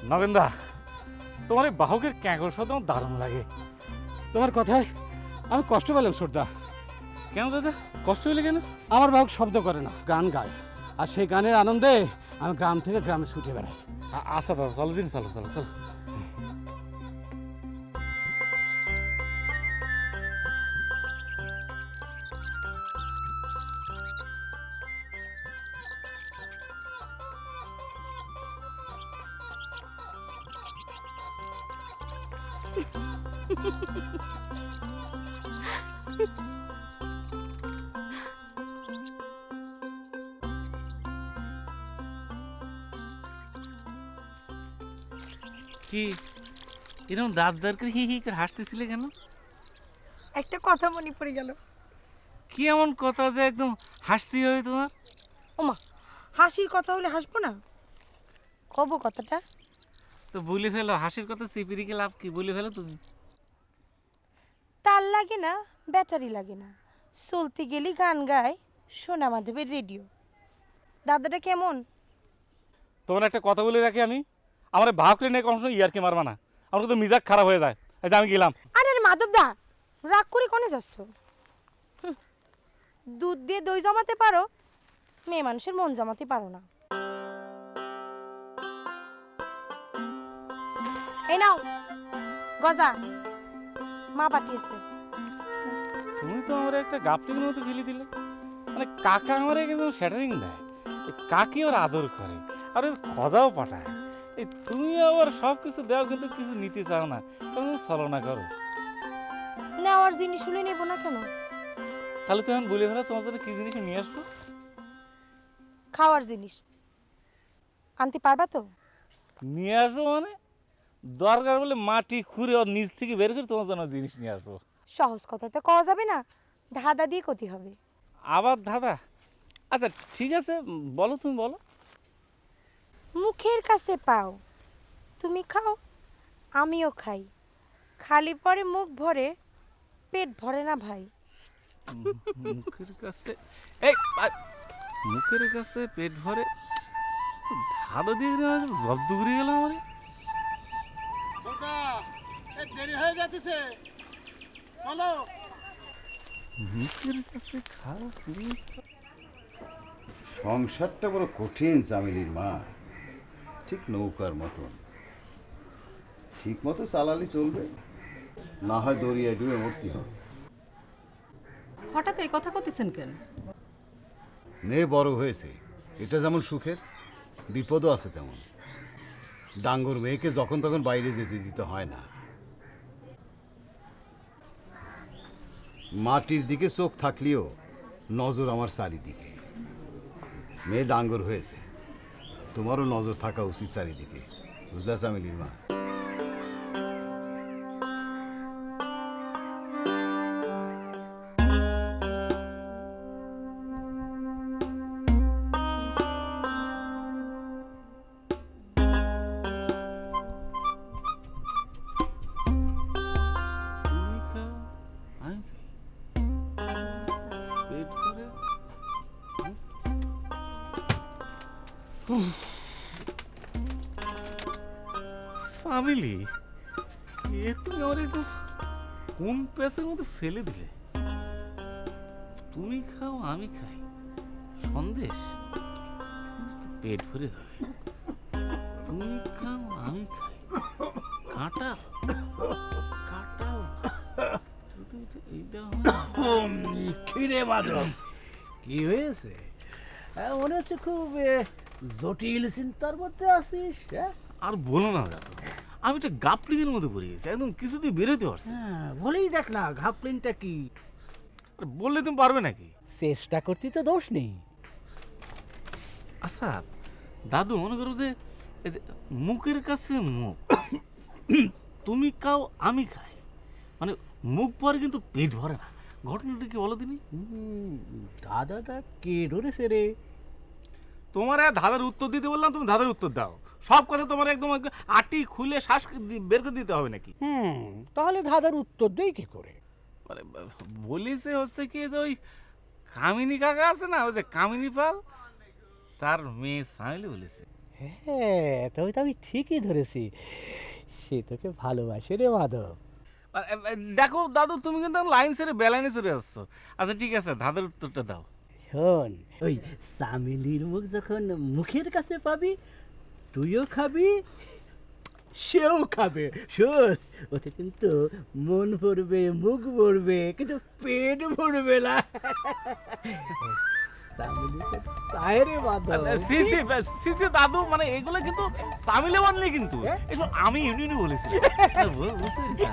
নগেন্দা, তোমার এই বাহকের ক্যাঁকর শব্দ আমার দারুণ লাগে। তোমার কথায় আমি কষ্ট পেলাম সর্দা। কেন দাদা, কষ্ট হলে কেন? আমার বাহক শব্দ করে না, গান গায়, আর সেই গানের আনন্দে আমি গ্রাম থেকে গ্রামে ছুটে বেড়াই। আচ্ছা দাদা, চলো দিন, চলো চলো চলো। কি এরকম দাঁত দাঁড় করে হি হি করে হাসতেছিলে কেন? একটা কথা মনে পড়ে গেল। কি এমন কথা যে একদম হাসতেই হবে তোমার? ওমা, হাসির কথা হলে হাসবো না? কব কথাটা? তো বলে ফেলো, হাসির কথা চিপিরি কে লাভ কি, বলে ফেলো তুমি। তার লাগে না, ব্যাটারি লাগে না, চলতে গেলি গান গায় সোনা মাধবের রেডিও। দাদাটা কেমন? তোমার একটা কথা বলে রাখি, আমি আমার বাহকরে নিয়ে কোনো সময় ইয়ারকে মারবা না, আমার কিন্তু মিজাজ খারাপ হয়ে যায়। এই যে আমি গেলাম। আরে আরে মাধব দা, রাগ করে কোনে যাচ্ছ? দুধ দিয়ে দই জমাতে পারো, মেয়ে মানুষের মন জমাতে পারো না। এই নাও গজা, মা পাঠিয়েছে। তুমি তো আমার একটা গাপটির মতো ফেলে দিলে। মানে কাকা আমার কিন্তু শ্যাটারিং দেয়, এই কাকি ওর আদর করে, আর ওই খজাও পাঠায়। এই তুমি আবার সব কিছু দাও কিন্তু কিছু নিতে চাও না, কেমন ছলনা করো। নেওয়ার জিনিস হলে নেবো না কেন? তাহলে তুমি বলে ফেলো তোমার জন্য কি জিনিস নিয়ে আসবো। খাওয়ার জিনিস আনতে পারবা তো? নিয়ে আসবো মানে দরকার বলে মাটি খুঁড়ে ওর নিচ থেকে বের করে তোমার জন্য জিনিস নিয়ে আসবো। সহজ কথা তো কওয়া যাবে না, ধাঁধা দিয়ে ক্ষতি হবে। আবার দাদা? আচ্ছা ঠিক আছে, বলো, তুমি বলো। মুখের কাছে পাও, তুমি খাও, আমিও খাই, খালি পরে মুখ ভরে, পেট ভরে না ভাই। মুখের কাছে, এই মুখের কাছে পেট ভরে, ধাঁধা দিয়ে জব্দ করে গেল আমার। দেরি হয়ে যাচ্ছে, চলো। মুখের কাছে খাও তুমি। সংসারটা বড় কঠিন চামেলির মা, ঠিক নৌকার মতন, ঠিক মতো চালালে চলবে, না হয় দরিয়ায় ডুবে মরতে হবে। হঠাৎ এই কথা কইতেছেন কেন? মেয়ে বড় হয়েছে, এটা যেমন সুখের, বিপদও আছে তেমন। ডাঙ্গর মেয়েকে যখন তখন বাইরে যেতে দিতে হয় না। মাটির দিকে চোখ থাকলেও নজর আমার চারিদিকে। মেয়ে ডাঙ্গর হয়েছে, তোমারও নজর থাকা উচিত চারিদিকে, বুঝলা চামেলির মা? তুমি খাও, আমি খাই, পেট ভরে। সামিলি, এ তুমি আমার একটু কোন প্যাসের মধ্যে ফেলে দিলে। তুমি খাও আমি খাই, সন্দেশ পেট ভরে যাবে। তুমি খাও আমি খাই, কাঁটা কাঁটাও এইটা খিরে মাধব, কি হয়েছে? মনে হচ্ছে খুব জটিল চিন্তার মধ্যে আছিস। আর বলো না দাদা, আমি একটা গাপলিংয়ের মধ্যে পড়ে গেছি, একদম কিছুতেই বেরোতে পারছি না। হ্যাঁ, বলেই দেখ না ঘাপলিনটা কি। আর বললে তুমি পারবে নাকি? চেষ্টা করছি তো, দোষ নেই। আচ্ছা দাদু, মনে করো যে এই যে মুখের কাছে মুখ, তুমি খাও আমি খাই, মানে মুখ ভরে কিন্তু পেট ভরে না, ঘটনাটা কি বলো দিনি? দাদাটা কে ধরেছে রে? তোমার ধাঁধার উত্তর দিতে বললাম, তুমি ধাঁধার উত্তর দাও। সব কথা তোমার একদম আটি খুলে শ্বাস বের করে দিতে হবে নাকি? তাহলে দাদার উত্তর দেই কি করে? মানে বলিছে হচ্ছে কি, যে ওই কামিনী কাকা আছে না, ওই যে কামিনী পাল, তার মেয়ে সাইলে বলেছে। হ্যাঁ, তবে তো আমি ঠিকই ধরেছি, সে তোকে ভালোবাসে রে মাধব। দেখো দাদু, তুমি কিন্তু লাইন ছেড়ে বেলাইনে চলে আসছো। আচ্ছা ঠিক আছে, ধাঁধের উত্তরটা দাও। শোন, ওই চামেলির মুখ যখন মুখের কাছে পাবি, তুইও খাবি, সেও খাবে। শোন, ওতে কিন্তু মন ভরবে, মুখ ভরবে, কিন্তু পেট ভরবে না। চামেলিকে চায় রে মাধব। সি সি সি সি দাদু, মানে এগুলো কিন্তু সামিলে বানলে কিন্তু এসব আমি ইউনিয়নে বলেছি। বুঝতে পেরেছি।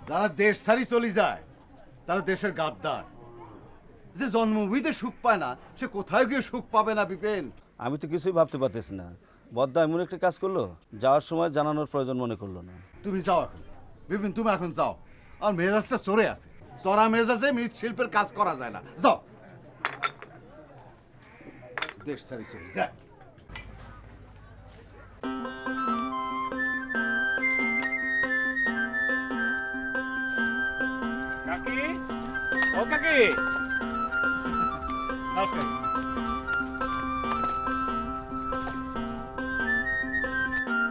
যারা দেশ ছাড়ি চলে যায় তারা দেশের গাদ্দার। যে জন্মভূমিতে সুখ পায় না সে কোথায় গিয়ে সুখ পাবে না বিপিন? আমি তো কিছুই ভাবতে পারতেছি না। বদ্দা এমন একটা কাজ করলো, যাওয়ার সময় জানানোর প্রয়োজন মনে করলো না। তুমি যাও এখন বিপিন, তুমি এখন যাও। আর মেজাজটা চড়ে আছে, চড়া মেজাজে মৃৎশিল্পের কাজ করা যায় না। যাও, দেশ ছাড়ি চলে যায়। কাকি, ও কাকি, নমস্কার।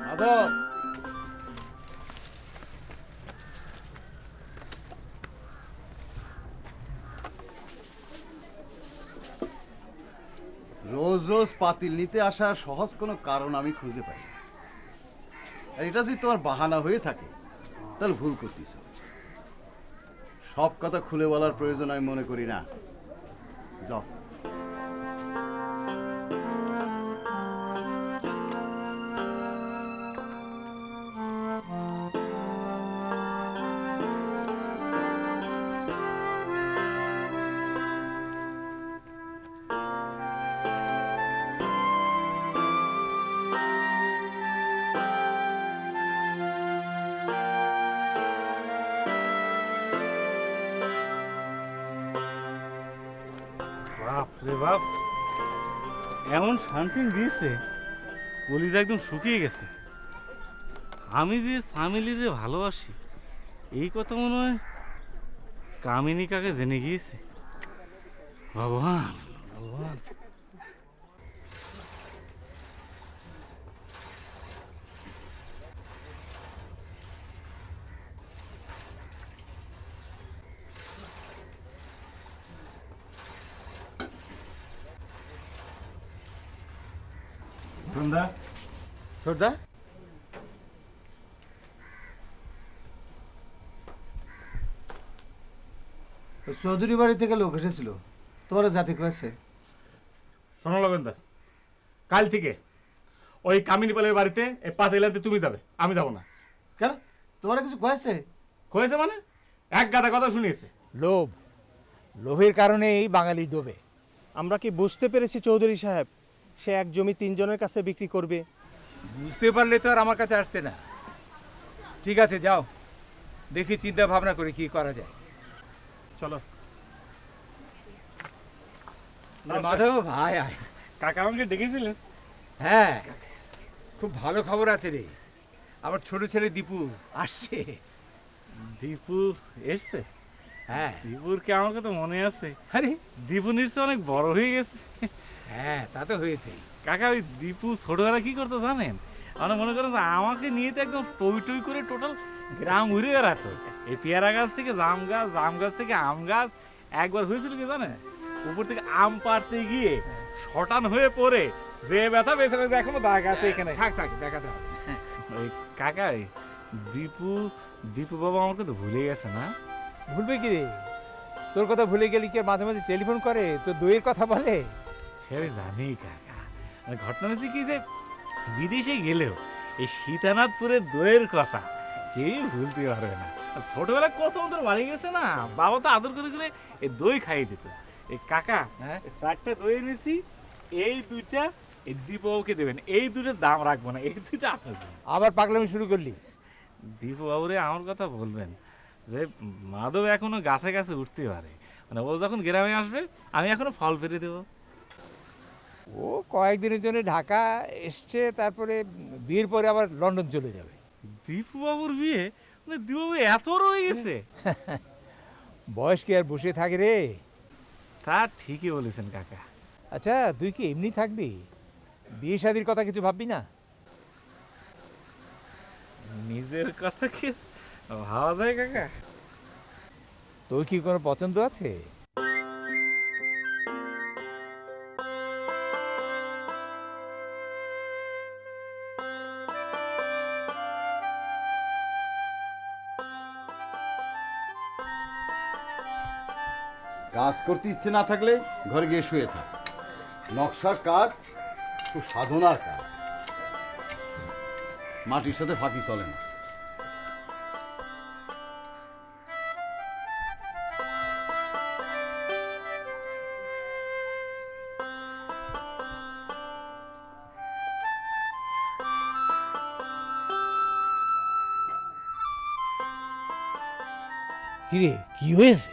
মাধব, রোজ রোজ পাতিল নিতে আসার সহজ কোনো কারণ আমি খুঁজে পাই না। আর এটা যদি তোমার বাহানা হয়ে থাকে তাহলে ভুল করতেছ। সব কথা খুলে বলার প্রয়োজন আমি মনে করি না। যাও। বাপ রে বাপ, এমন শান্তি দিয়েছে, কলিজা একদম শুকিয়ে গেছে। আমি যে সামিলিরে ভালোবাসি এই কথা মনে হয় কামিনী কাকে জেনে গিয়েছে। ভগবান ভগবান। সন্ধ্যা, সর্দা, চৌধুরী বাড়ি থেকে লোক এসেছিল, তোমার জাতি কয়েছে। শোনো লবেন্দা, কাল থেকে ওই কামিনী পালের বাড়িতে এই পাতিল আনতে তুমি যাবে, আমি যাব না। কেন, তোমার কিছু কয়েছে? কয়েছে মানে এক গাদা কথা শুনিয়েছে। লোভ, লোভের কারণে এই বাঙালি ডোবে। আমরা কি বুঝতে পেরেছি চৌধুরী সাহেব, সে এক জমি তিনজনের কাছে বিক্রি করবে? বুঝতে পারলে তো আর আমার কাছে আসতে না। ঠিক আছে, যাও, দেখি চিন্তা ভাবনা করে কি করা যায়। চলো। মাধব ভাই, আয়। কাকা আমাকে ডেকেছিলেন? হ্যাঁ, খুব ভালো খবর আছে রে। আমার ছোট ছেলে দীপু আসছে। দীপু এসছে? হ্যাঁ। দীপুর কি আমার কথা মনে আছে? আরে দীপু নিশ্চয় অনেক বড় হয়ে গেছে। হ্যাঁ, তা তো হয়েছে। কাকা, ওই দীপু ছোটবেলা কি করতো জানেন? মানে মনে করেন যে আমাকে নিয়ে তো একদম টই টই করে টোটাল গ্রাম ঘুরে বেড়াতো। এই পেয়ারা গাছ থেকে জাম গাছ, জাম গাছ থেকে আম গাছ। একবার হয়েছিল কি জানেন, উপর থেকে আম পাড়তে গিয়ে শটান হয়ে পড়ে যে ব্যথা পেয়েছে, এখনো দাগ আছে এখানে। থাক থাক, দেখাতে হবে। ওই কাকা, দীপু দীপু বাবা আমাকে তো ভুলে গেছে না? ভুলবে কি রে? তোর কথা ভুলে গেলি কি আর মাঝে মাঝে টেলিফোন করে তোর দইয়ের কথা বলে? সে আমি জানি কাকা। মানে ঘটনা হচ্ছে কি যে বিদেশে গেলেও এই সীতানাথপুরের দইয়ের কথা কেউ ভুলতে পারবে না। আর ছোটবেলায় কত আমাদের বাড়ি গেছে না, বাবা তো আদর করে করে এই দই খাইয়ে দিত। এই কাকা, হ্যাঁ? এই 4টা দই এনেছি, এই 2টা এই দীপবাবুকে দেবেন, এই 2টার দাম রাখবো না, এই 2টা আপনার জন্য। আবার পাগলামি শুরু করলি? দীপবাবুরে আমার কথা বলবেন যে মাধব এখনো গাছে গাছে উঠতে পারে, মানে ও যখন গ্রামে আসবে আমি এখনো ফল ফেলে দেবো। ও কয়েকদিনের জন্য ঢাকা এসছে, তারপরে বিয়ের পরে আবার লন্ডন চলে যাবে। দীপুবাবুর বিয়ে? মানে দীপুবাবু এত রয়ে গেছে? বয়স কি আর বসে থাকে রে? তা ঠিকই বলেছেন কাকা। আচ্ছা তুই কি এমনি থাকবি, বিয়ে শাদির কথা কিছু ভাববি না? নিজের কথা কি ভাবা যায় কাকা? তোর কি কোনো পছন্দ আছে? কাজ করতে ইচ্ছে না থাকলে ঘরে গিয়ে শুয়ে থাক। নকশার কাজ খুব সাধনার কাজ, মাটির সাথে ফাঁকি চলে না। কিরে কি হয়েছে?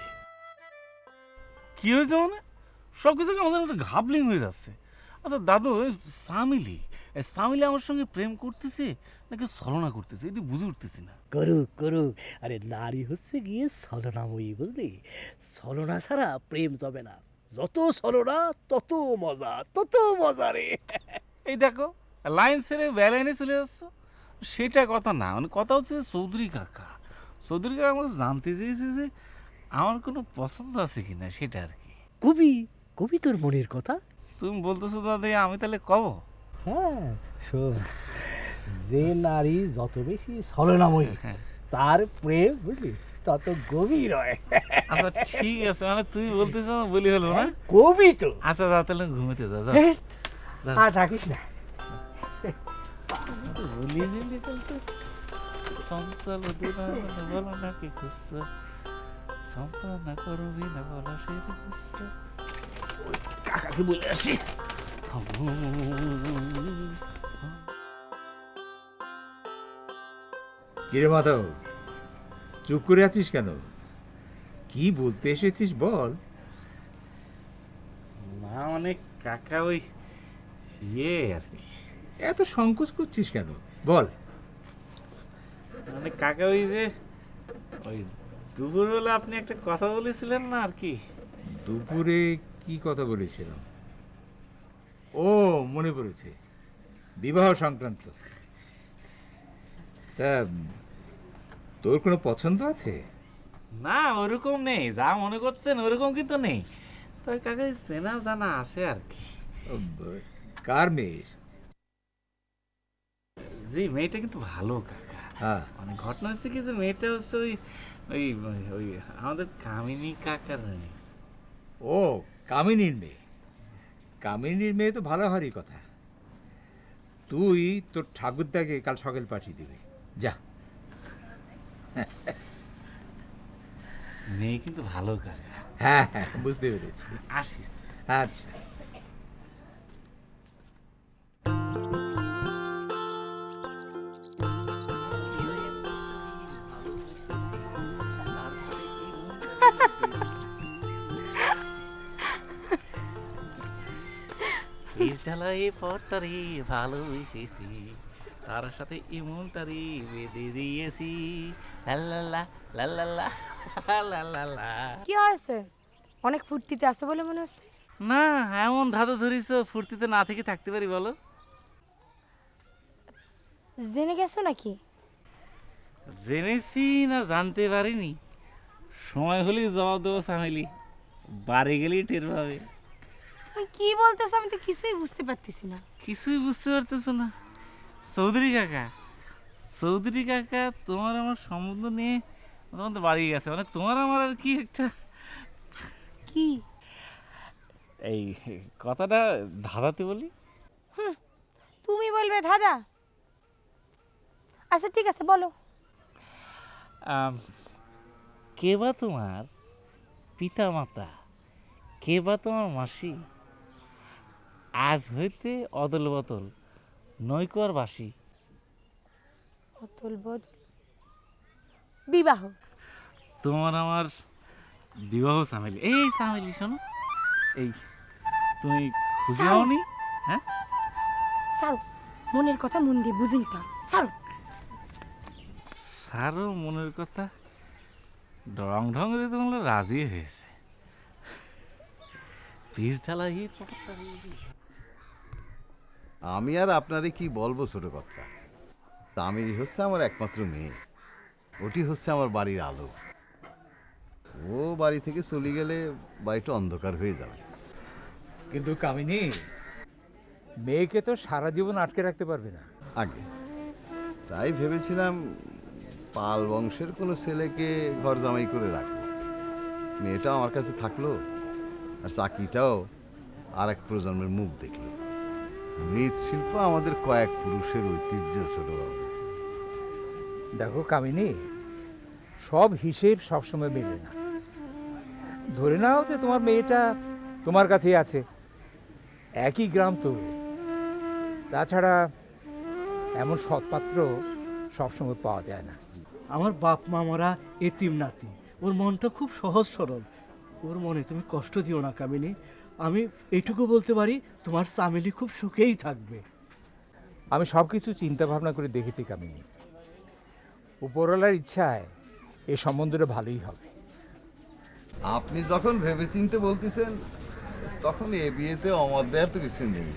কি হয়েছে মানে? সব কিছু আমাদের একটা ঘাবলিং হয়ে যাচ্ছে। আচ্ছা দাদু, সামিলি আমার সঙ্গে প্রেম করতেছে নাকি ছলনা করতেছে, এটি বুঝে উঠতেছি না। করুক করুক, আরে নারী হচ্ছে গিয়ে ছলনাময়ী, বুঝলি? ছলনা ছাড়া প্রেম যাবে না। যত ছলনা তত মজা, তত মজা রে। এই দেখো, লাইন ছেড়ে বেলাইনে চলে যাচ্ছ। সেটা কথা না, মানে কথা হচ্ছে চৌধুরী কাকা আমাকে জানতে চেয়েছে যে আমার কোনো পছন্দ আছে কিনা, সেটা আর কি। কবি কবি তোর মনের কথা। তুমি বলতেছো দাদা, আমি তাহলে কব? হ্যাঁ শোন, যে নারী যত বেশি ছলনাময়ী তার প্রেম, বুঝলি, তত গভীর হয়। আচ্ছা ঠিক আছে, মানে তুমি বলতেছো বলি হলো না? কবি তো। আচ্ছা যাও তাহলে ঘুমিতে যাও, যাও। আর থাকিস না। বলি নিলি তাহলে চঞ্চল বলো না কি খুঁজছো, সম্পাদনা করবি না বলো সেই খুঁজছো। কাকাকে বলে আসি। কিরে মাধব, চুপ করে আছিস কেন? কি বলতে এসেছিস বল। না মানে কাকা ওই আর কি, এত সংকোচ করছিস কেন, বল। মানে কাকা ওই যে ওই দুপুরবেলা আপনি একটা কথা বলেছিলেন না আর কি। দুপুরে কি কথা বলেছিলাম? ও মনে পড়েছে, বিবাহ সংক্রান্ত। তা তোর কোনো পছন্দ আছে? না ওরকম নেই, যা মনে করছেন ওরকম কিন্তু নেই, তবে কাকা চেনা জানা আছে আর কি। কার মেয়ের? জি, মেয়েটা কিন্তু ভালো কাকা। হ্যাঁ, মানে ঘটনা হচ্ছে কি যে মেয়েটা হচ্ছে ওই ওই ওই আমাদের কামিনী কাকার মেয়ে। ও কামিনীর মেয়ে। কামিনীর মেয়ে তো ভালো হওয়ারই কথা। তুই তোর ঠাকুরদাকে কাল সকাল পাঠিয়ে দিবি, যা। মেয়ে কিন্তু ভালো কাকা। হ্যাঁ হ্যাঁ, বুঝতে পেরেছি। আসি। আচ্ছা। ঢালাই পটটারি ভালোবেসেছি, তার সাথে ইমনটারি বেঁধে দিয়েছি। লাল্লাল্লা লাল্লাল্লা লাল্লাল্লা। কি হয়েছে? অনেক ফুর্তিতে আসো বলে মনে হচ্ছে। না এমন ধাঁধা ধরিস, ফুর্তিতে না থেকে থাকতে পারি বলো? জেনে গেছো নাকি? জেনেছি না জানতে পারিনি, সময় হলেই জবাব দেবো সামিলি, বাড়ি গেলেই টের পাবে। তুমি কি বলতেছো? আমি তো কিছুই বুঝতে পারতেছি না। কিছুই বুঝতে পারতেছো না? চৌধুরী কাকা তোমার আমার সম্বন্ধ নিয়ে তোমাদের বাড়ি গেছে, মানে তোমার আমার আর কি একটা কি এই কথাটা ধাঁধাতে বলি। তুমি বলবে দাদা? আচ্ছা ঠিক আছে, বলো। কে বা তোমার পিতা মাতা, কে বা তোমার মাসি, আজ হইতে অদল বদল নৈক আর বাসি। অতল বদল বিবাহ। তোমার আমার বিবাহ সামিলি। এই সামিলি শোনো, এই তুমি খুশি ছাড়ো। হওনি? হ্যাঁ ছাড়ো, মনের কথা মন দিয়ে বুঝে নিতে হবে। ছাড়ো। সারো মনের কথা, ঢং ঢং রে তোমার রাজি হয়েছে। পিস ঢালাই আমি আর আপনারে কি বলবো ছোট কথা, তামিলি হচ্ছে আমার একমাত্র মেয়ে, ওটি হচ্ছে আমার বাড়ির আলো। ও বাড়ি থেকে চলে গেলে বাড়িটা অন্ধকার হয়ে যাবে। কিন্তু কামিনী, মেয়েকে তো সারা জীবন আটকে রাখতে পারবে না। আগে তাই ভেবেছিলাম পাল বংশের কোনো ছেলেকে ঘর জামাই করে রাখবো, মেয়েটাও আমার কাছে থাকলো আর চাকরিটাও আর এক প্রজন্মের মুখ দেখলো। মৃৎশিল্প আমাদের কয়েক পুরুষের ঐতিহ্য ছোটবাবু। দেখো কামিনী, সব হিসেব সবসময় মেলে না। ধরে নাও যে তোমার মেয়েটা তোমার কাছেই আছে, একই গ্রাম তো। তাছাড়া এমন সৎপাত্র সবসময় পাওয়া যায় না। আমার বাপ মা মরা এতিম নাতি, ওর মনটা খুব সহজ সরল। ওর মনে তুমি কষ্ট দিও না কামিনী। আমি এইটুকু বলতে পারি, তোমার চামেলি খুব সুখেই থাকবে। আমি সব কিছু চিন্তা ভাবনা করে দেখেছি কামিনী, উপরওয়ালার ইচ্ছায় এই সম্বন্ধটা ভালোই হবে। আপনি যখন ভেবেচিন্তে বলতেছেন তখন এ বিয়েতে অমত দেওয়ার তো কিছু নেই।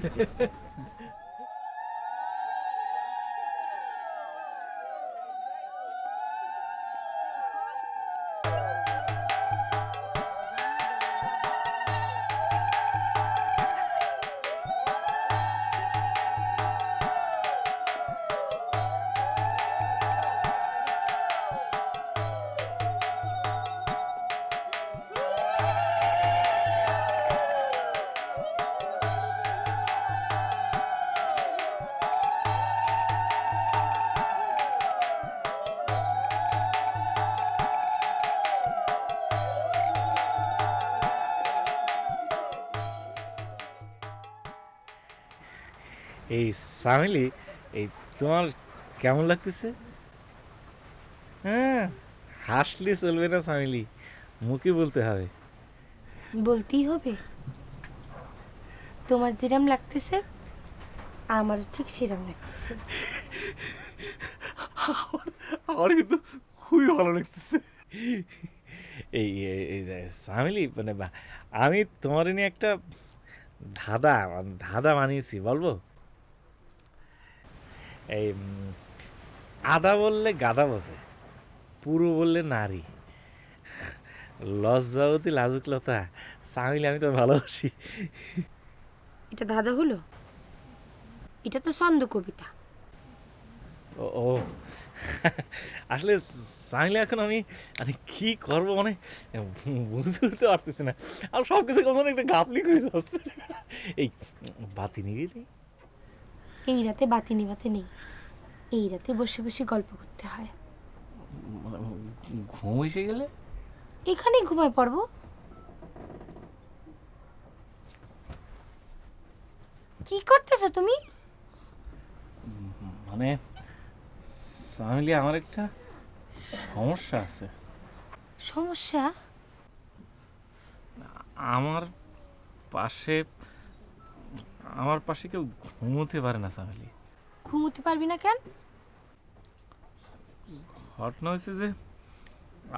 এই সামিলি, এই তোমার কেমন লাগতেছে? হ্যাঁ, হাসলে চলবে না সামিলি, মুখে বলতে হবে। বলতেই হবে। তোমার যেরম লাগতেছে আমার ঠিক সেরম লাগতেছে। আমার কিন্তু খুবই ভালো লাগতেছে। এই এই যে সামিলি, মানে আমি তোমার নিয়ে একটা ধাঁধা বানিয়েছি, বলবো? এই আদা বললে গাদা বসে, পুরো বললে নারী, লজ্জাবতী লাজুকলতা, সামিলি আমি তো ভালোবাসি। এটা দাদা হলো? এটা তো ছন্দ কবিতা। ও আসলে সামিলি, এখন আমি মানে কি করবো, মানে বুঝে উঠতে পারতেছি না। আর সব কিছু কেমন একটা গাফলি করে যাচ্ছে। এই বাতি নিয়ে দিই। এই রাতে বাতি নিভাতে নেই, এই রাতে বসে বসে গল্প করতে হয়। ঘুম এসে গেলে এখানেই ঘুমায় পড়বো। কি করতেছো তুমি? মানে সামিলি, আমার একটা সমস্যা আছে। সমস্যা? আমার পাশে কেউ ঘুমোতে পারে না সামিলি। ঘুমোতে পারবি না কেন? ঘটনা হয়েছে যে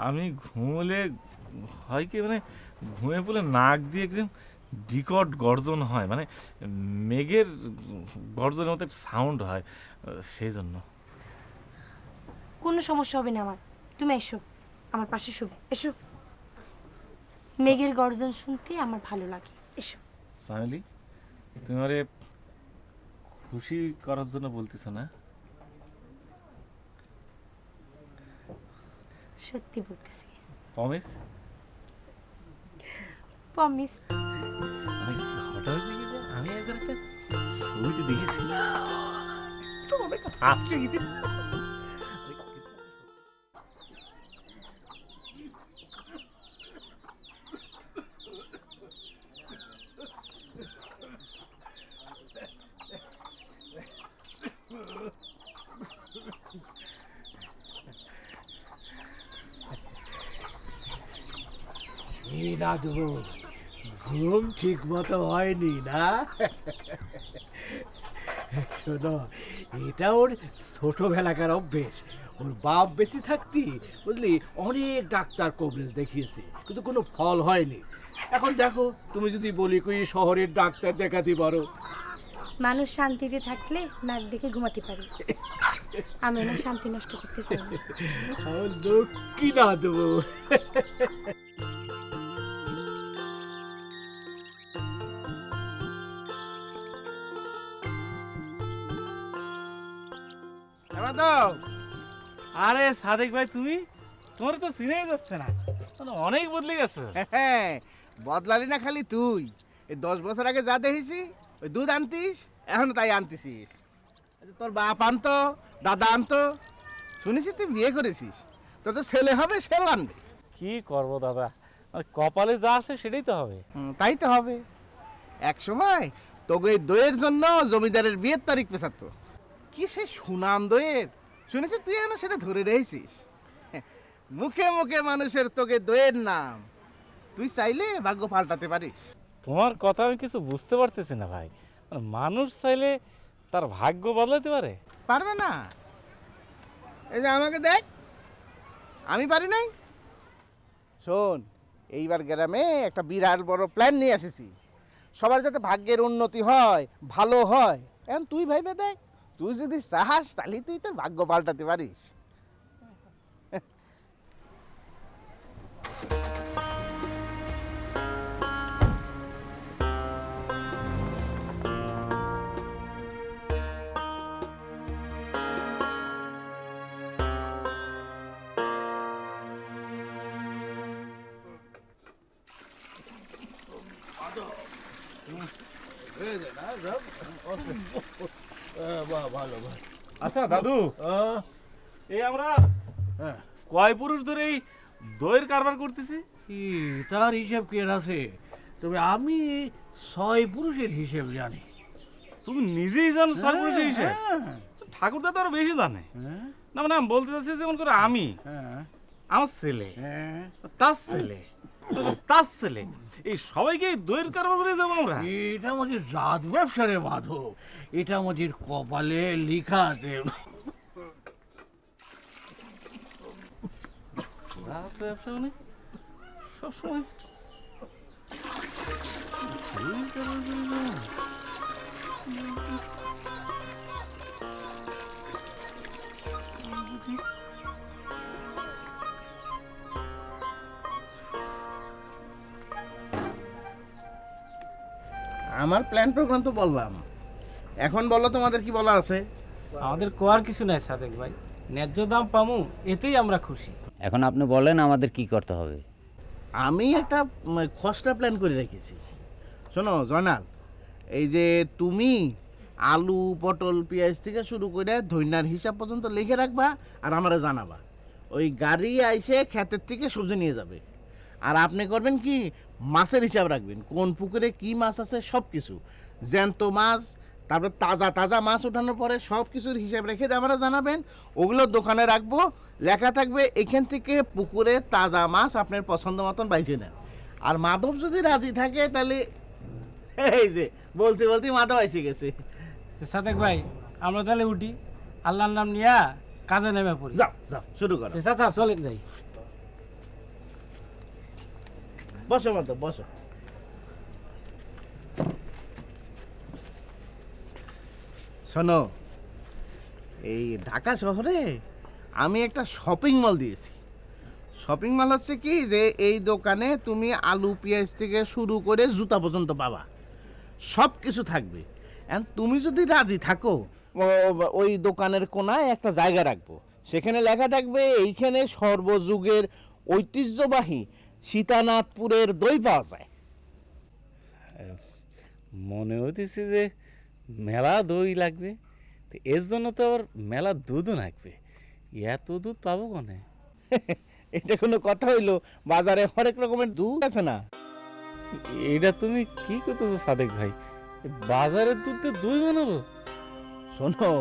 আমি ঘুমোলে হয় কি, মানে ঘুমিয়ে পড়লে নাক দিয়ে একদম বিকট গর্জন হয়, মানে মেঘের গর্জনের মতো একটা সাউন্ড হয়, সেই জন্য। কোনো সমস্যা হবে না আমার। তুমি এসো, আমার পাশে শুবে। এসো, মেঘের গর্জন শুনতে আমার ভালো লাগে। এসো। সামিলি, তুমি আমারে খুশি করার জন্য বলতেছো না? সত্যি বলতেছি। প্রমিস? প্রমিস। ঘটনা হয়েছে কি যে আমি একবার একটা ছবিতে দেখেছি, তো অনেক হাসি গেছে। ঘুম ঠিক মতো হয়নি না? শোনো, এটা ওর ছোটবেলাকার অভ্যেস। ওর বাপ বেশি থাকতি বুঝলি অনেক ডাক্তার কবরেজ দেখিয়েছে, কিন্তু কোনো ফল হয়নি। এখন দেখো তুমি যদি বলি কই শহরের ডাক্তার দেখাতে পারো, মানুষ শান্তিতে থাকলে নাক দেখে ঘুমাতে পারে। আমি না শান্তি নষ্ট করতে চাই না। লক্ষ্মী না দেবো। আরে সাদেক ভাই, তুমি তোমার তো চিনেই যাচ্ছে না, মানে অনেক বদলে গেছো। হ্যাঁ, বদলালি না খালি তুই। এই 10 বছর আগে যা দেখেছি ওই দুধ আনতিস, এখন তাই আনতেছিস। তোর বাপ আনতো, দাদা আনতো, শুনেছি তুই বিয়ে করেছিস, তোর তো ছেলে হবে, সেও আনবে। কি করবো দাদা, মানে কপালে যা আছে সেটাই তো হবে। তাই তো হবে। এক সময় তোকে এই দইয়ের জন্য জমিদারের বিয়ের তারিখ পেছাতো। কি সে সুনাম দইয়ের, শুনেছি তুই এখন সেটা ধরে রেখেছিস। মুখে মুখে মানুষের তোকে দইয়ের নাম, তুই চাইলে ভাগ্য পাল্টাতে পারিস। তোমার কথা আমি কিছু বুঝতে পারতেছি না ভাই, মানে মানুষ চাইলে তার ভাগ্য বদলাতে পারে? পারবে না? এই যে আমাকে দেখ, আমি পারি নাই। শোন, এইবার গ্রামে একটা বিরাট বড় প্ল্যান নিয়ে এসেছি, সবার যাতে ভাগ্যের উন্নতি হয়, ভালো হয়। এখন তুই ভাইবে দেখ, তুই যদি চাস তাহলে তুই তোর ভাগ্য পাল্টাতে পারিস। আচ্ছা দাদু, এই আমরা কয় পুরুষ ধরে এই দইয়ের কারবার করতেছি? কি তার হিসেব কে আছে? তবে আমি 6 পুরুষের হিসেব জানি। তুমি নিজেই জানো 6 পুরুষের হিসেব? ঠাকুরদা তো আরো বেশি জানে। না মানে আমি বলতে চাচ্ছি, যেমন করে আমি, আমার ছেলে, তার ছেলে, তার ছেলে, এই সবাইকে এই দইয়ের কারবার করে যাবো আমরা। এটা আমাদের জাত ব্যবসা রে মাধব, এটা আমাদের কপালে লিখা আছে। ব্যবসা মানে সবসময় আমার প্ল্যান প্রোগ্রাম তো বললাম, এখন বলো তোমাদের কি বলা আছে। আমাদের কোয়ার কিছু নাই সাদেক ভাই, ন্যায্য দাম পামু এতেই আমরা খুশি। এখন আপনি বলেন আমাদের কি করতে হবে? আমি একটা খসড়া প্ল্যান করে রেখেছি। শোনো জয়নাল, এই যে তুমি আলু, পটল, পেঁয়াজ থেকে শুরু করে ধইনার হিসাব পর্যন্ত লিখে রাখবা আর আমারে জানাবা। ওই গাড়ি আইসে ক্ষেতের থেকে সবজি নিয়ে যাবে। আর আপনি করবেন কি, মাছের হিসাব রাখবেন, কোন পুকুরে কি মাছ আছে সব কিছু, জ্যান্ত মাছ, তারপরে তাজা তাজা মাছ ওঠানোর পরে সব কিছুর হিসাব রেখে আমরা জানাবেন। ওগুলো দোকানে রাখবো, লেখা থাকবে এখান থেকে পুকুরে তাজা মাছ আপনার পছন্দ মতন বাইছে নেন। আর মাধব যদি রাজি থাকে তাহলে এই যে বলতে বলতে মাধব এসে গেছে। সাদেক ভাই, আমরা তাহলে উঠি, আল্লাহর নাম নিয়া কাজে নেমে পড়ি। যাও যাও, শুরু করো। চাচা চলেন যাই। বসো মাধব, বসো। শোনো, এই ঢাকা শহরে আমি একটা শপিং মল দিয়েছি। শপিং মল হচ্ছে কি, যে এই দোকানে তুমি আলু, পেঁয়াজ থেকে শুরু করে জুতা পর্যন্ত পাবা, সব কিছু থাকবে। এন্ড তুমি যদি রাজি থাকো, ওই দোকানের কোনায় একটা জায়গা রাখবো, সেখানে লেখা থাকবে এইখানে সর্বযুগের ঐতিহ্যবাহী সীতানাথপুরের দই পাওয়া যায়। মনে হইতেছে যে মেলা দই লাগবে, তো এর জন্য তো আবার মেলা দুধও লাগবে। এত দুধ পাবো কোনে? এটা কোনো কথা হইলো? বাজারে হরেক রকমের দুধ আছে না। এটা তুমি কি করতেছো সাদেক ভাই? বাজারের দুধ দিয়ে দই বানাবো? শোনো,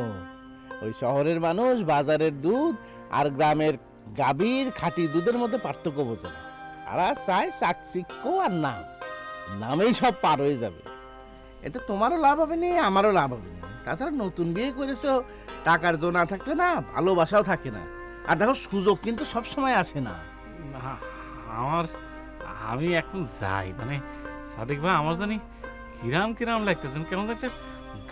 ওই শহরের মানুষ বাজারের দুধ আর গ্রামের গাভীর খাঁটি দুধের মধ্যে পার্থক্য বোঝে না। আর চায় চাকচিক্য আর নাম, নামেই সব পার হয়ে যাবে। এতে তোমারও লাভ হবে না, আমারও লাভ হবে না। তাছাড়া নতুন বিয়ে করেছো, টাকার জো না থাকলে না ভালোবাসাও থাকে না। আর দেখো, সুযোগ কিন্তু সব সময় আসে না। আমি এখন যাই, মানে সাদেক ভাই আমার জানি কিরাম কিরাম লাগতেছেন, কেমন একটা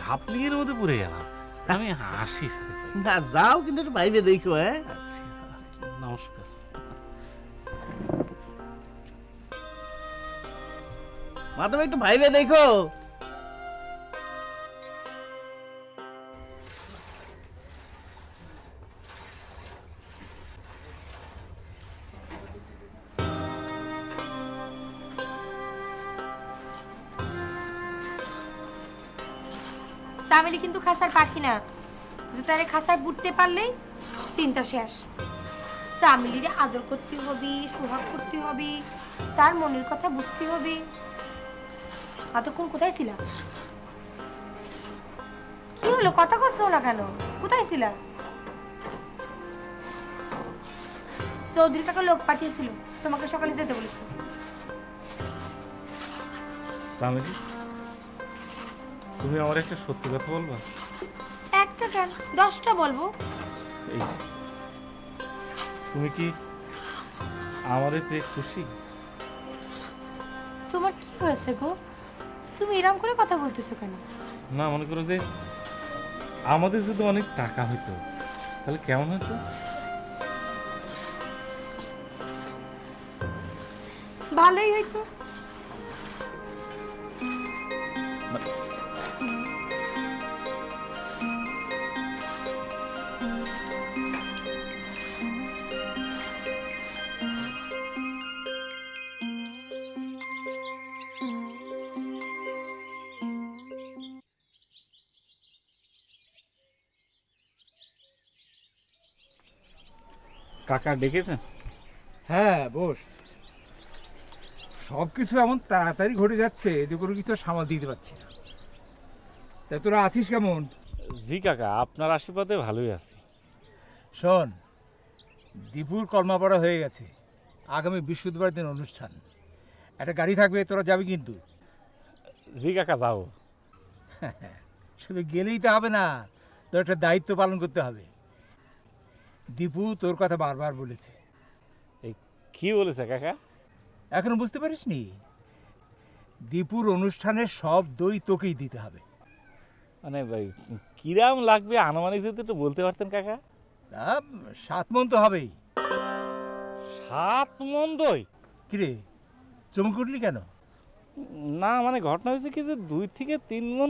ঘাপলির মধ্যে পড়ে গেলাম। আমি আসি সাদেক ভাই। না যাও, কিন্তু একটু ভাইবে দেখো। হ্যাঁ, ঠিক আছে, নমস্কার। মাধব একটু ভাইবে দেখো। সামিলি কিন্তু খাসার পাখি না যে তারে খাসায় বুটতে পারলেই চিন্তা শেষ। সামিলিরে আদর করতে হবে, সোহাগ করতে হবে, তার মনের কথা বুঝতে হবে। এতক্ষণ কোথায় ছিলা? কি হলো, কথা করছো না কেন? কোথায় ছিলা? চৌধুরী কাকা লোক পাঠিয়েছিল, তোমাকে সকালে যেতে বলেছে। সামিলি, তুমি আমার একটা সত্যি কথা বলবা? একটা কেন, 10টা বলবো। এই, তুমি কি আমারে পেয়ে খুশি? তোমার কি হয়েছে গো? তুমি এরকম করে কথা বলতেছো কেন? না, মনে করো যে আমাদের যদি অনেক টাকা হইতো তাহলে কেমন হতো? ভালোই হইতো। কাকা ডেকেছেন? হ্যাঁ বস। সব কিছু এমন তাড়াতাড়ি ঘটে যাচ্ছে যে কোনো কিছু সামাল দিতে পারছি না। তা তোরা আছিস কেমন? জি কাকা, আপনার আশীর্বাদে ভালোই আছি। শোন, দীপুর কর্মাপড়া হয়ে গেছে, আগামী বৃহস্পতিবার দিন অনুষ্ঠান। একটা গাড়ি থাকবে, তোরা যাবি কিন্তু। জি কাকা, যাও। শুধু গেলেই তো হবে না, তোর একটা দায়িত্ব পালন করতে হবে। দীপু তোর কথা বারবার বলেছে। এই কি বলেছে কাকা? এখনো বুঝতে পারিসনি? দীপুর অনুষ্ঠানের সব দই তোকেই দিতে হবে। মানে ভাই কিরাম লাগবে আনুমানিক যদি একটু বলতে পারতেন কাকা? তা 7 মণ তো হবেই। 7 মণ দই? কিরে চমক উঠলি কেন? না মানে ঘটনা হয়েছে কি যে 2 থেকে 3 মণ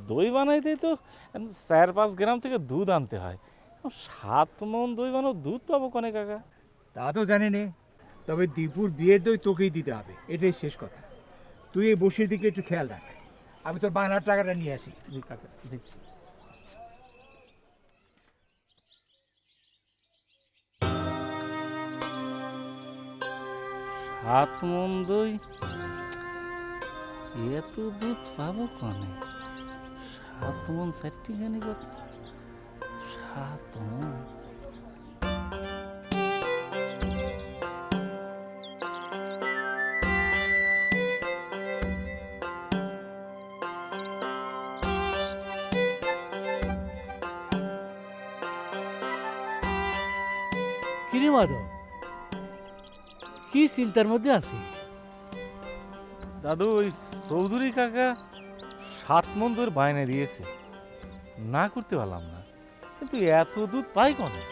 দই বানাইতে তো 4-5 গ্রাম থেকে দুধ আনতে হয়। 7 মণ দই বানাও, দুধ পাবো কোনে কাকা? তা তো জানি নে, তবে দীপুর বিয়ের দই তোকেই দিতে হবে, এটাই শেষ কথা। তুই এই বসির দিকে একটু খেয়াল রাখ, আমি তোর বায়নার টাকাটা নিয়ে আসি। জি কাকা, জি। সাত মণ দই, এত দুধ পাবো কনে? 7 মণ 4টিখানি কত? 7 মণ। কিরে মাধব, কি চিন্তার মধ্যে আছি? দাদু, ওই চৌধুরী কাকা 7 মণ দইয়ের বায়না দিয়েছে, না করতে পারলাম না, কিন্তু এত দুধ পাই কনে?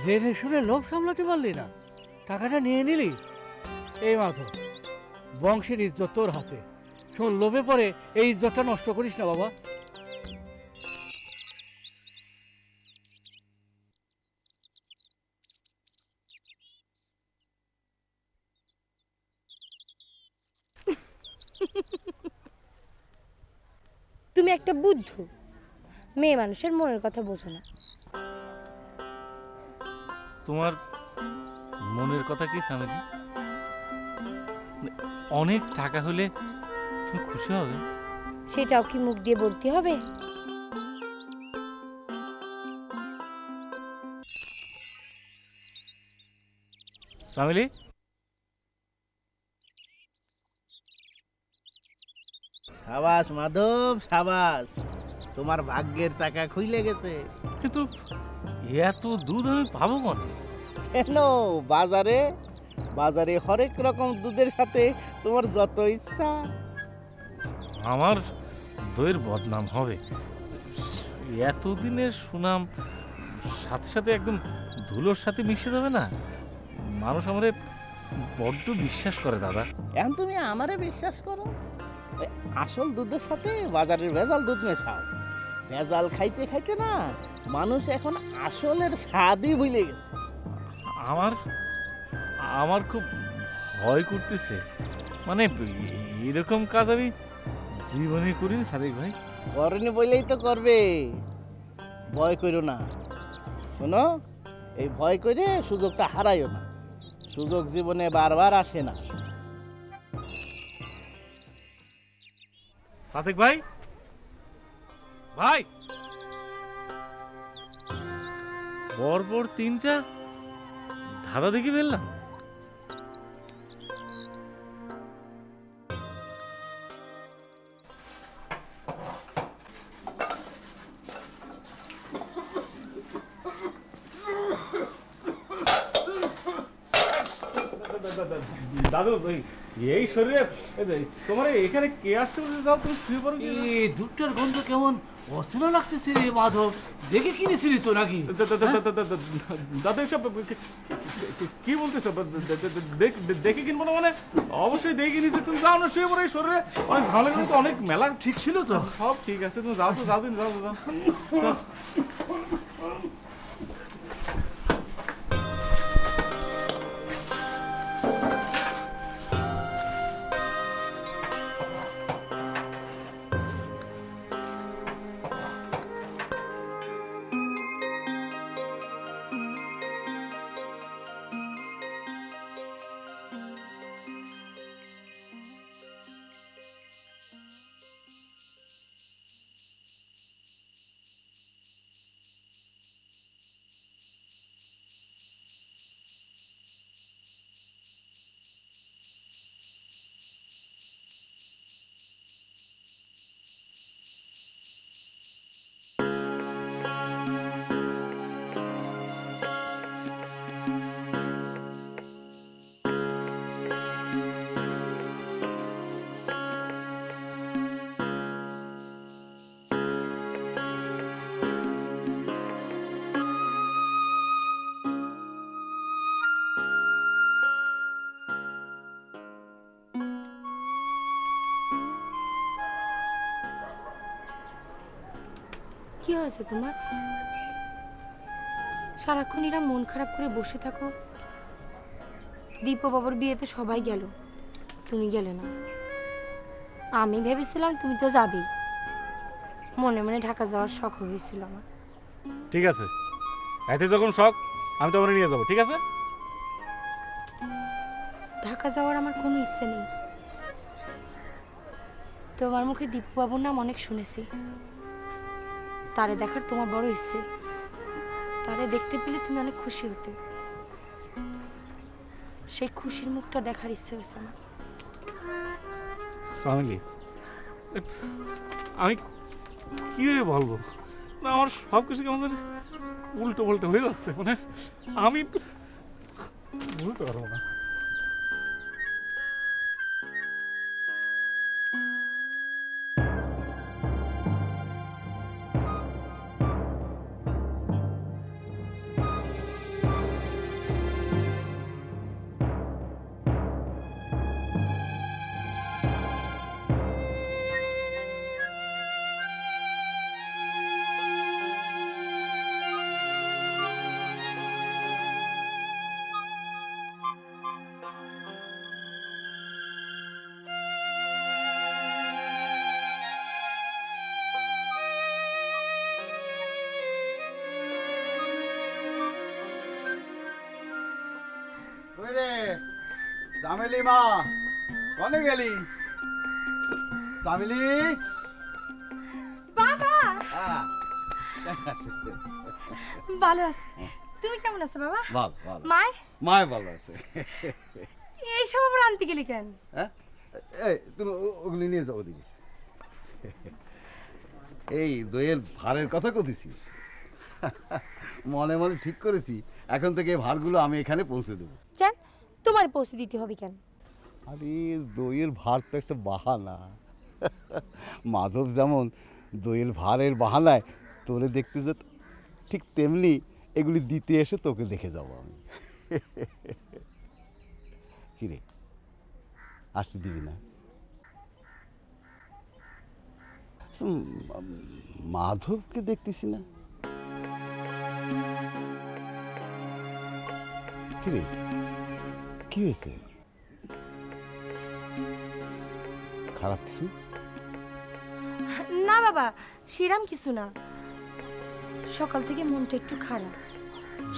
জেনে শুনে লোভ সামলাতে পারলি না, টাকাটা নিয়ে নিলি। এই মাধব, বংশের ইজ্জত তোর হাতে, শোন লোভে পড়ে এই ইজ্জতটা নষ্ট করিস না বাবা। তুমি একটা বুদ্ধু, মেয়ে মানুষের মনের কথা বোঝো না। তোমার মনের কথা কি স্বামীজি? অনেক টাকা হলে তুমি খুশি হবে? সেটাও কি মুখ দিয়ে বলতে হবে? স্বামীলি, সাবাস মাধব সাবাস, তোমার ভাগ্যের চাকা খুইলে গেছে। কিন্তু এত দুধ আমি পাবো কনে? কেন, বাজারে বাজারে হরেক রকম দুধের সাথে তোমার যত ইচ্ছা। আমার দইয়ের বদনাম হবে, এতদিনের সুনাম সাথে সাথে একদম ধুলোর সাথে মিশে যাবে না? মানুষ আমারে বড্ড বিশ্বাস করে দাদা। এখন তুমি আমারে বিশ্বাস করো? ওই আসল দুধের সাথে বাজারের ভেজাল দুধ মেশাও। ভেজাল খাইতে খাইতে না মানুষ এখন আসলের স্বাদই ভুলে গেছে। আমার আমার খুব ভয় করতেছে, মানে এরকম কাজ আমি জীবনে করিনি সাদিক ভাই। করনি বললেই তো করবে, ভয় করো না। শোনো, এই ভয় করে সুযোগটা হারাইও না। সুযোগ জীবনে বারবার আসে না। সাদিক ভাই, ভাই পরপর 3টা ধাঁধা দেখে ফেললাম। দাদু এই শরীরে তোমার এখানে কে আসতে বলছে? যাও তুমি শুয়ে পড়ো। দুধটার গন্ধ কেমন অচেনা লাগছে রে মাধব, দেখে কিনেছিলি তো নাকি? দাদু এসব কি বলতেছে? দেখে কিনবো না মানে? অবশ্যই দেখে নিচ্ছে। তুমি যাও না, শুয়ে পড়ো। এই শরীরে অনেক ঝামেলা করে তো, অনেক মেলা ঠিক ছিল তো, সব ঠিক আছে। তুমি যাও তো, যাও দিন, যাও যাও। কি হয়েছে তোমার? সারাক্ষণ এরা মন খারাপ করে বসে থাকো। দীপু বাবার বিয়েতে সবাই গেল, তুমি গেলে না। আমি ভেবেছিলাম তুমি তো যাবেই। মনে মনে ঢাকা যাওয়ার শখ হয়েছিল আমার। ঠিক আছে, এতে যখন শখ, আমি তোমার নিয়ে যাবো। ঠিক আছে? ঢাকা যাওয়ার আমার কোনো ইচ্ছে নেই। তোমার মুখে দীপু বাবুর নাম অনেক শুনেছি। তারে দেখার তোমার বড় ইচ্ছে। তারে দেখতে পেলে তুমি অনেক খুশি হতে। সেই খুশির মুখটা দেখার ইচ্ছে হয়েছে আমার। সামিলি, আমি কিভাবে বলবো না, আমার সব কিছু কেমন জানি উল্টো পাল্টো হয়ে যাচ্ছে। মানে আমি বলতে পারবো না। চামেলি মা, কনে গেলি? চামেলি বাবা, হ্যাঁ, ভালো আছে। তুমি কেমন আছো বাবা? ভালো ভালো। মায় মায় ভালো আছে। এইসব আবার আনতে গেলি কেন? হ্যাঁ, এই তুমি ওগুলি নিয়ে যাও ওদিকে। এই দইয়ের ভারের কথা কইছিস? মনে মনে ঠিক করেছি, এখন থেকে এই ভারগুলো আমি এখানে পৌঁছে দেবো। জান, তোমার পৌঁছে দিতে হবে কেন? আরে দইয়ের ভার তো একটা বাহানা। মাধব যেমন দইয়ের ভারের বাহানায় তোরে দেখতে যেত, ঠিক তেমনি এগুলি দিতে এসে তোকে দেখে যাব আমি। কিরে, আসতে দিবি না? মাধবকে দেখতেছি না। কিরে, কি হয়েছে? খারাপ কিছু? না বাবা, সেরাম কিছু না। সকাল থেকে মনটা একটু খারাপ।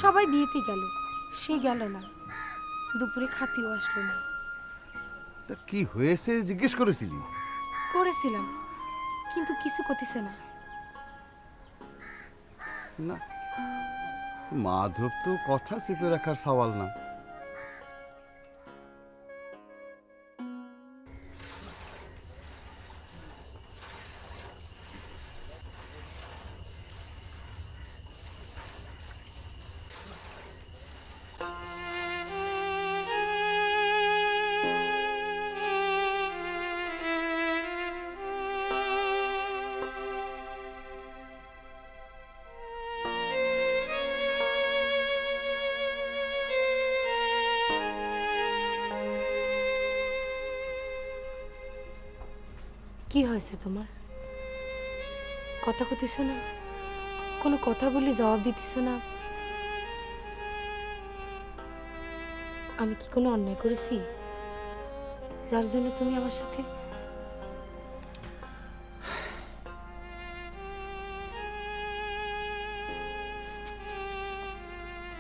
সবাই বিয়েতে গেল, সে গেল না। দুপুরে খাতিও আসলো না। তা কি হয়েছে জিজ্ঞেস করেছিলি? করেছিলাম, কিন্তু কিছু করতেছে না। না, মাধব তো কথা চেপে রাখার সওয়াল না। কি হয়েছে তোমার? কথা কইতেছ না, কোনো কথা বললে জবাব দিতেছ না। আমি কি কোনো অন্যায় করেছি যার জন্য তুমি আমার সাথে?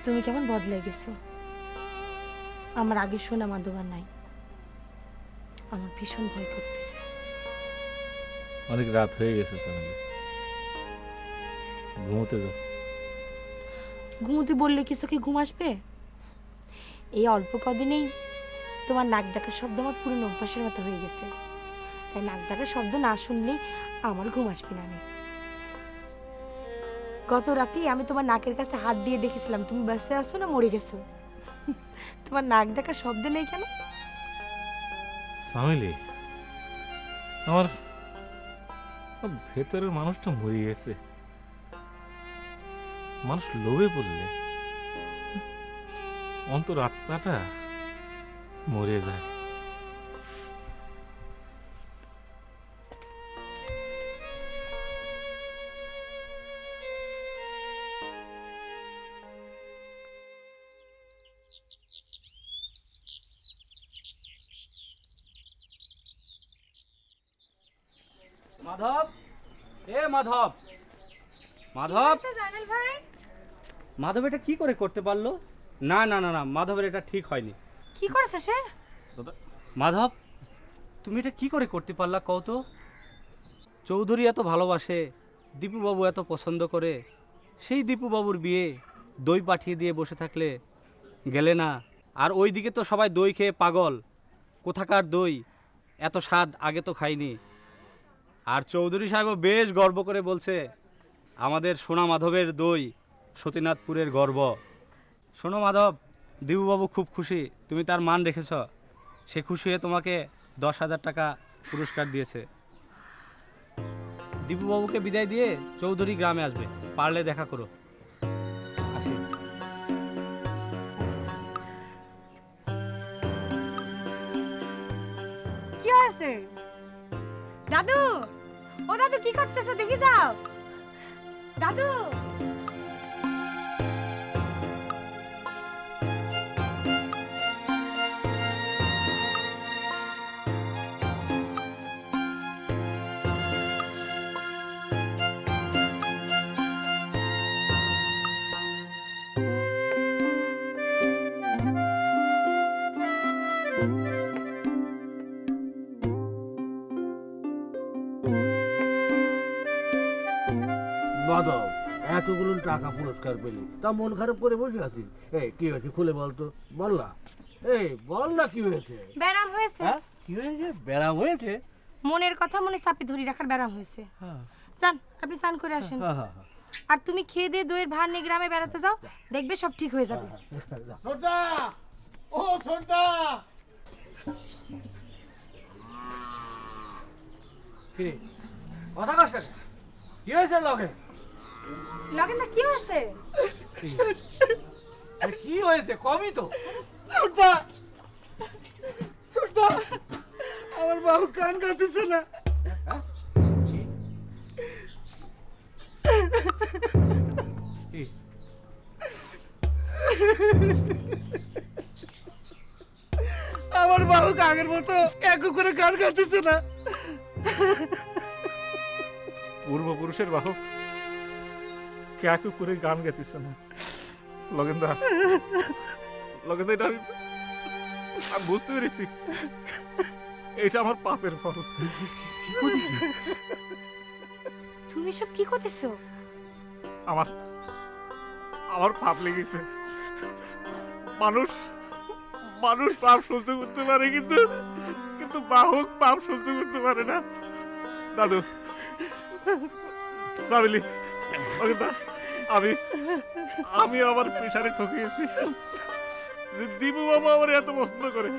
তুমি কেমন বদলে গেছো। আমার আগে শোনা মাধব আর নাই। আমার ভীষণ ভয় করতেছে। অনেক রাত হয়ে গেছে চামেলি, ঘুমোতে যাও। ঘুমোতে বললে কি চোখে ঘুম আসবে? এই অল্প কদিনেই তোমার নাক ডাকার শব্দ আমার পুরনো অভ্যাসের মতো হয়ে গেছে। তাই নাক ডাকার শব্দ না শুনলেই আমার ঘুম আসবে না। গত রাতেই আমি তোমার নাকের কাছে হাত দিয়ে দেখেছিলাম তুমি বেঁচে আছো না মরে গেছো। তোমার নাক ডাকার শব্দ নেই কেন? চামেলি, আমার ভেতরের মানুষটা মরে গেছে। মানুষ লোভে পড়লে অন্তর আত্মাটা মরে যায়। মাধব, এ মাধব, মাধব, জানেন ভাই, মাধব এটা কি করে করতে পারলো? না না না না, মাধবের এটা ঠিক হয়নি। কি করেছে সে? মাধব, তুমি এটা কি করে করতে পারলা কও তো? চৌধুরী এত ভালোবাসে, দীপুবাবু এত পছন্দ করে, সেই দীপুবাবুর বিয়ে দই পাঠিয়ে দিয়ে বসে থাকলে গেলে না? আর ওইদিকে তো সবাই দই খেয়ে পাগল। কোথাকার দই, এত স্বাদ আগে তো খাইনি। আর চৌধুরী সাহেবও বেশ গর্ব করে বলছে আমাদের সোনা মাধবের দই সতীনাথপুরের গর্ব। শোনো মাধব, দীপুবাবু খুব খুশি তুমি তার মান রেখেছ। সে খুশি হয়ে তোমাকে 10,000 টাকা পুরস্কার দিয়েছে। দীপুবাবুকে বিদায় দিয়ে চৌধুরী গ্রামে আসবে, পারলে দেখা করো। আসি। কি হয়েছে? দাদু, ও দাদু কি করতেছো দেখি যাও। দাদু, মাধব, এতগুলো টাকা পুরস্কার পেলি, তা মন খারাপ করে বসে আছিস? এই কি হয়েছে খুলে বল তো, বল না। এই বল না কি হয়েছে? ব্যারাম হয়েছে। হ্যাঁ, কি হয়েছে? ব্যারাম হয়েছে? মনের কথা মনে চাপে ধরে রাখার ব্যারাম হয়েছে। যান, আপনি স্নান করে আসেন। আর তুমি খেয়ে দিয়ে দইয়ের ভার নিয়ে গ্রামে বেড়াতে যাও, দেখবে সব ঠিক হয়ে যাবে। ও ছোটদা, কথা কষ্ট কি হয়েছে লগে? লগেন না কি হয়েছে? কি হয়েছে কমই তো। ছোটদা, ছোটদা, আমার বাবু কান কাটতেছে না। আমার বাবু আগের মতো এক করে গান গাইতেছে না। পূর্বপুরুষের বাহক ক্যাকু করে গান গাইতেছে না। লগেন্দা, লগেন্দা, এটা আমি বুঝতে পেরেছি, এটা আমার পাপের ফল। তুমি সব কি করতেছো? আমার আমার পাপ লেগেছে। মানুষ মানুষ পাপ সহ্য করতে পারে, কিন্তু কিন্তু বাহক পাপ সহ্য করতে পারে না। দাদু, সাবিলি, লগেন্দা, আমি আমি আমার প্রেশারে ঠকিয়েছি যে দীপু বাবা আমার এত পছন্দ করে,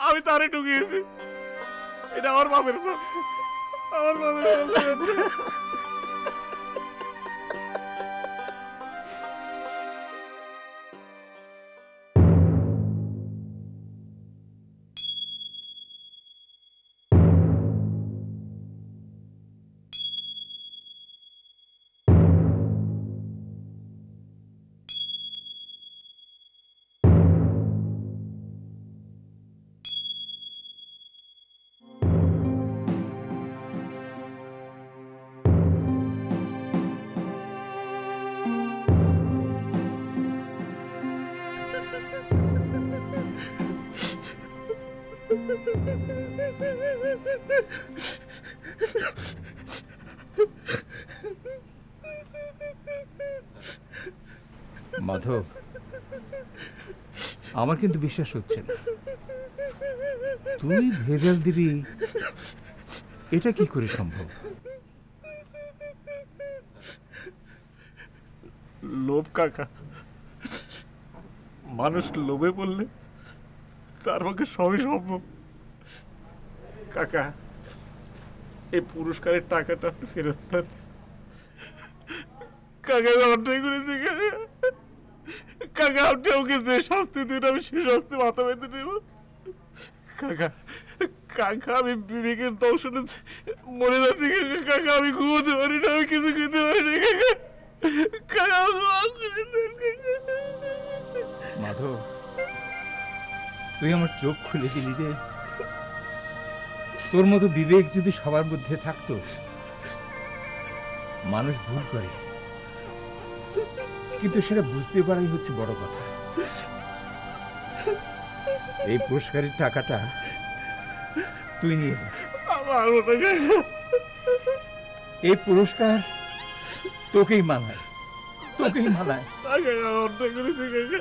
আমি তারে ঠকিয়েছি। এটা আমার বাপের পাপ, আমার বাপের পাপ। মাধব, আমার কিন্তু বিশ্বাস হচ্ছে না তুই ভেজাল দিবি। এটা কি করে সম্ভব? লোভ কাকা, মানুষ লোভে পড়লে তার পক্ষে সবই সম্ভব। কাকা, এই পুরস্কারের টাকাটা আপনি ফেরত দেন। কাকা, আমি অন্যায় করেছি কাকা। কাকা, আপনি আমাকে যে শাস্তি দিন আমি সে শাস্তি মাথা পেতে নেব। কাকা, কাকা, আমি বিবেকের দর্শনে মরে যাচ্ছি কাকা। কাকা, আমি ঘুমোতে পারি না, আমি কিছু খেতে পারি না কাকা। কাকা, আমাকে মাফ করে দেন কাকা। মাধব, তুই আমার চোখ খুলে দিলি রে। তোর মতো বিবেক যদি সবার মধ্যে থাকতো। মানুষ ভুল করে, কিন্তু সেটা বুঝতে পারাই হচ্ছে বড় কথা। এই পুরস্কারের টাকাটা তুই নিয়ে যা। আমার ওটা কাকা, এই পুরস্কার তোকেই মানায়, তোকেই মানায়। কাকা, আমি অন্যায় করেছি কাকা।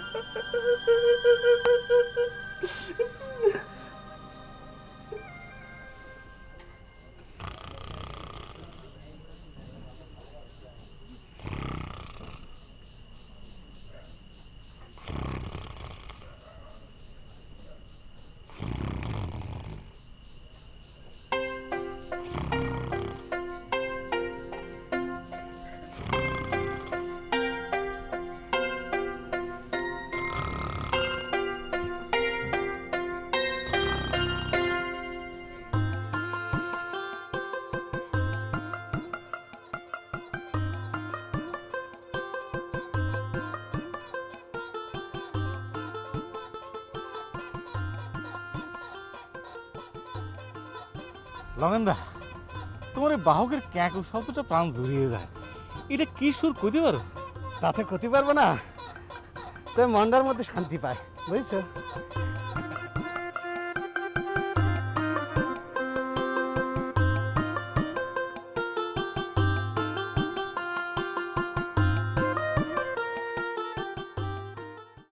লগেন্দা, তোমার এই বাহকের ক্যাকু শব্দটা প্রাণ জড়িয়ে যায়। এটা কি সুর কইতে পারো? তাতে ক্ষতি পারবো না, তো মন্ডার মধ্যে শান্তি পায়, বুঝছো?